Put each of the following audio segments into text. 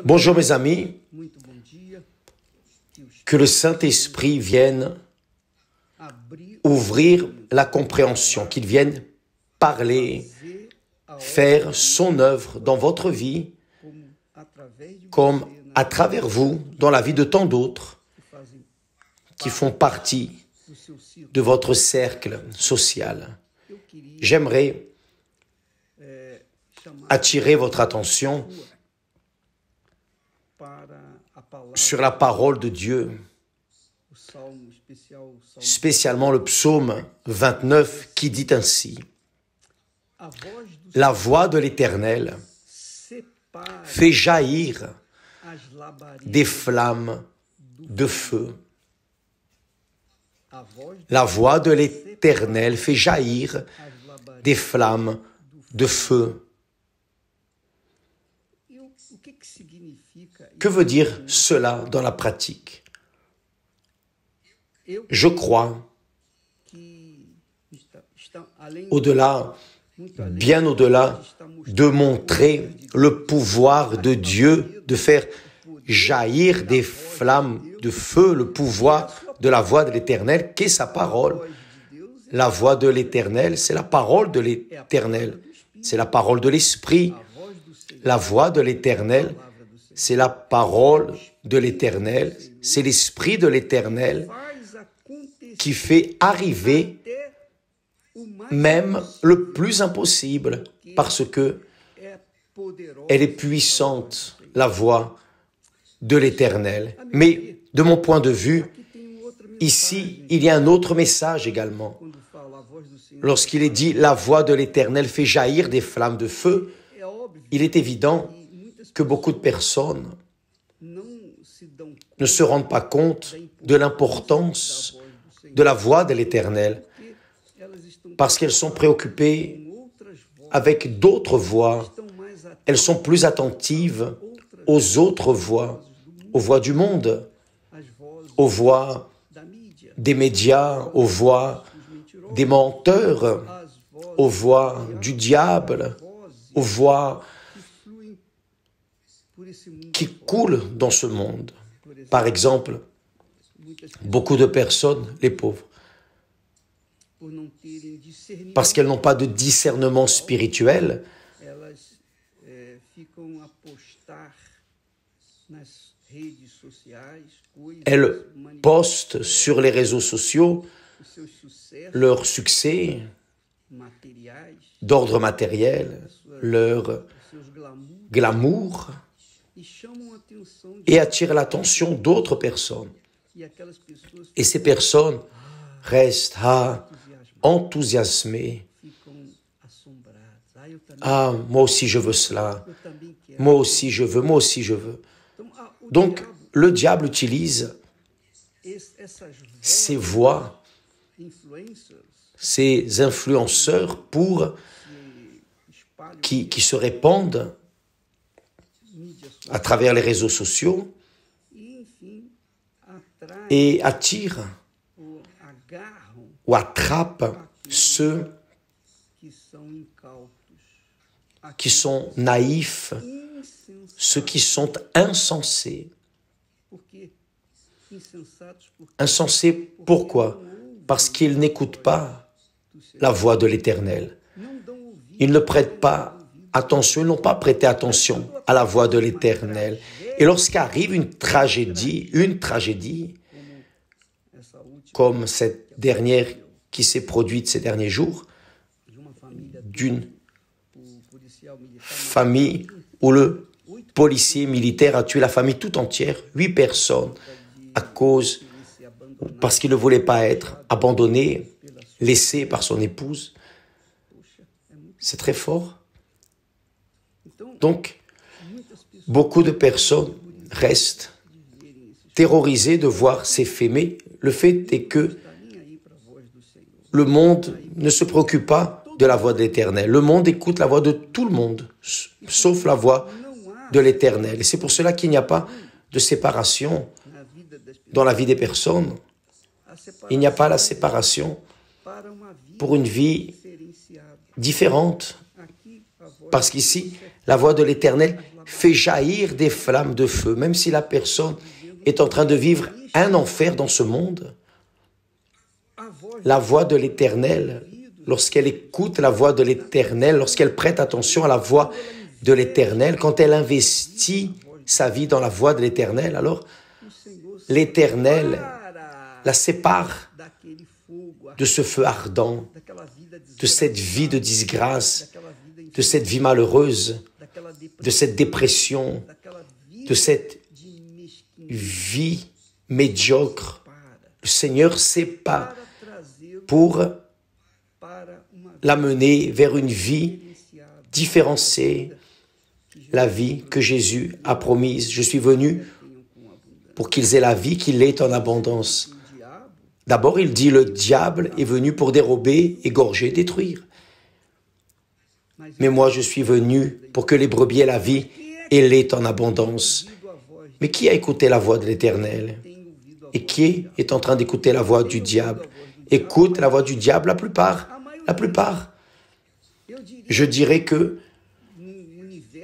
Bonjour mes amis, que le Saint-Esprit vienne ouvrir la compréhension, qu'il vienne parler, faire son œuvre dans votre vie, comme à travers vous, dans la vie de tant d'autres qui font partie de votre cercle social. J'aimerais attirer votre attention sur la parole de Dieu, spécialement le psaume 29 qui dit ainsi: « La voix de l'Éternel fait jaillir des flammes de feu. » La voix de l'Éternel fait jaillir des flammes de feu. Que veut dire cela dans la pratique? Je crois, bien au-delà de montrer le pouvoir de Dieu, de faire jaillir des flammes de feu, le pouvoir de la voix de l'Éternel, qu'est sa parole. La voix de l'Éternel, c'est la parole de l'Éternel, c'est la parole de l'Esprit. La voix de l'Éternel, c'est la parole de l'Éternel, c'est l'Esprit de l'Éternel qui fait arriver même le plus impossible, parce que elle est puissante, la voix de l'Éternel. Mais de mon point de vue, ici, il y a un autre message également. Lorsqu'il est dit « la voix de l'Éternel fait jaillir des flammes de feu », il est évident que beaucoup de personnes ne se rendent pas compte de l'importance de la voix de l'Éternel, parce qu'elles sont préoccupées avec d'autres voix. Elles sont plus attentives aux autres voix, aux voix du monde, aux voix des médias, aux voix des menteurs, aux voix du diable, aux voix qui coulent dans ce monde. Par exemple, beaucoup de personnes, les pauvres, parce qu'elles n'ont pas de discernement spirituel, elles postent sur les réseaux sociaux leur succès d'ordre matériel, leur glamour, et attirent l'attention d'autres personnes. Et ces personnes restent enthousiasmées. Ah, moi aussi je veux cela. Moi aussi je veux, moi aussi je veux. Donc, le diable utilise ces voix, ces influenceurs qui se répandent à travers les réseaux sociaux et attire ou attrape ceux qui sont naïfs, ceux qui sont insensés. Insensés pourquoi? Parce qu'ils n'écoutent pas la voix de l'Éternel. Ils ne prêtent pas attention, ils n'ont pas prêté attention à la voix de l'Éternel. Et lorsqu'arrive une tragédie, comme cette dernière qui s'est produite ces derniers jours, d'une famille où le policier militaire a tué la famille tout entière, 8 personnes, parce qu'il ne voulait pas être abandonné, laissé par son épouse. C'est très fort. Donc, beaucoup de personnes restent terrorisées de voir ces faits, mais le fait est que le monde ne se préoccupe pas de la voix de l'Éternel. Le monde écoute la voix de tout le monde, sauf la voix de l'Éternel. Et c'est pour cela qu'il n'y a pas de séparation dans la vie des personnes. Il n'y a pas la séparation pour une vie différente. Parce qu'ici, la voix de l'Éternel fait jaillir des flammes de feu, même si la personne est en train de vivre un enfer dans ce monde. La voix de l'Éternel, lorsqu'elle écoute la voix de l'Éternel, lorsqu'elle prête attention à la voix de l'Éternel, quand elle investit sa vie dans la voix de l'Éternel, alors l'Éternel la sépare de ce feu ardent, de cette vie de disgrâce, de cette vie malheureuse, de cette dépression, de cette vie médiocre. Le Seigneur sépare pour l'amener vers une vie différenciée, la vie que Jésus a promise. Je suis venu pour qu'ils aient la vie, qu'il l'ait en abondance. D'abord, il dit, le diable est venu pour dérober, égorger, détruire. Mais moi, je suis venu pour que les brebis aient la vie et l'aient en abondance. Mais qui a écouté la voix de l'Éternel? Et qui est en train d'écouter la voix du diable? Écoute la voix du diable, la plupart. La plupart. Je dirais que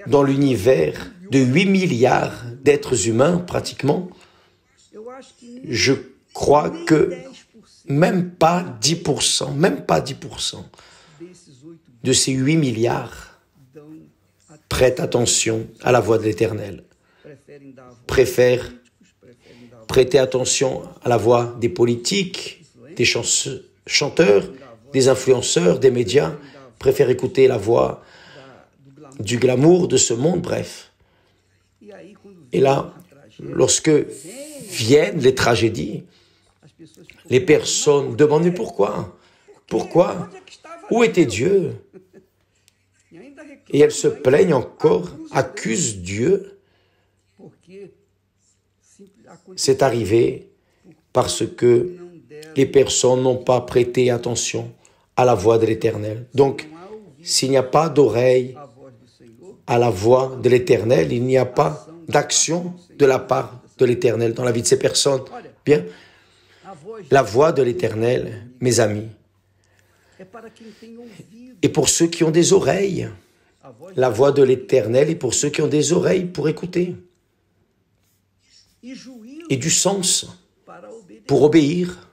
dans l'univers de 8 milliards d'êtres humains, pratiquement, je crois que même pas 10% de ces 8 milliards prêtent attention à la voix de l'Éternel, préfèrent prêter attention à la voix des politiques, des chanteurs, des influenceurs, des médias, préfèrent écouter la voix du glamour de ce monde, bref. Et là, lorsque viennent les tragédies, les personnes demandent, mais pourquoi? Pourquoi? Où était Dieu? Et elles se plaignent encore, accusent Dieu. C'est arrivé parce que les personnes n'ont pas prêté attention à la voix de l'Éternel. Donc, s'il n'y a pas d'oreille à la voix de l'Éternel, il n'y a pas d'action de la part de l'Éternel dans la vie de ces personnes. Bien, la voix de l'Éternel, mes amis, et pour ceux qui ont des oreilles, la voix de l'Éternel est pour ceux qui ont des oreilles pour écouter et du sens pour obéir.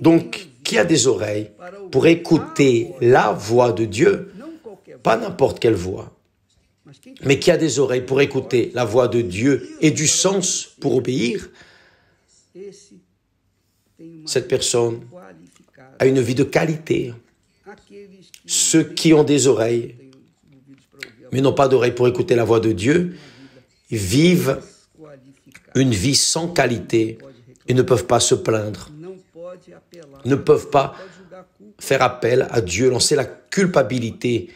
Donc, qui a des oreilles pour écouter la voix de Dieu, pas n'importe quelle voix, mais qui a des oreilles pour écouter la voix de Dieu et du sens pour obéir, cette personne a une vie de qualité. Ceux qui ont des oreilles, mais n'ont pas d'oreilles pour écouter la voix de Dieu, vivent une vie sans qualité et ne peuvent pas se plaindre, ne peuvent pas faire appel à Dieu, lancer la culpabilité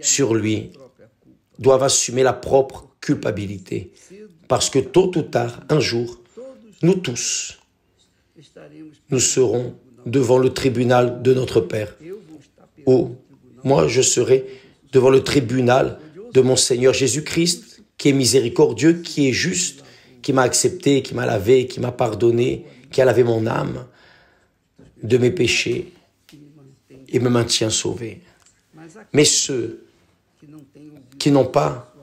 sur lui, doivent assumer la propre culpabilité. Parce que tôt ou tard, un jour, nous tous, nous serons devant le tribunal de notre Père. Ou moi, je serai devant le tribunal de mon Seigneur Jésus-Christ, qui est miséricordieux, qui est juste, qui m'a accepté, qui m'a lavé, qui m'a pardonné, qui a lavé mon âme de mes péchés et me maintient sauvé. Mais ceux qui n'ont pas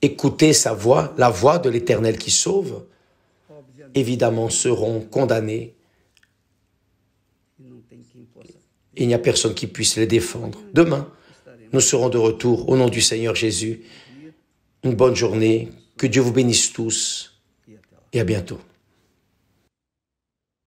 écouté sa voix, la voix de l'Éternel qui sauve, évidemment seront condamnés. Il n'y a personne qui puisse les défendre. Demain, nous serons de retour au nom du Seigneur Jésus. Une bonne journée, que Dieu vous bénisse tous et à bientôt.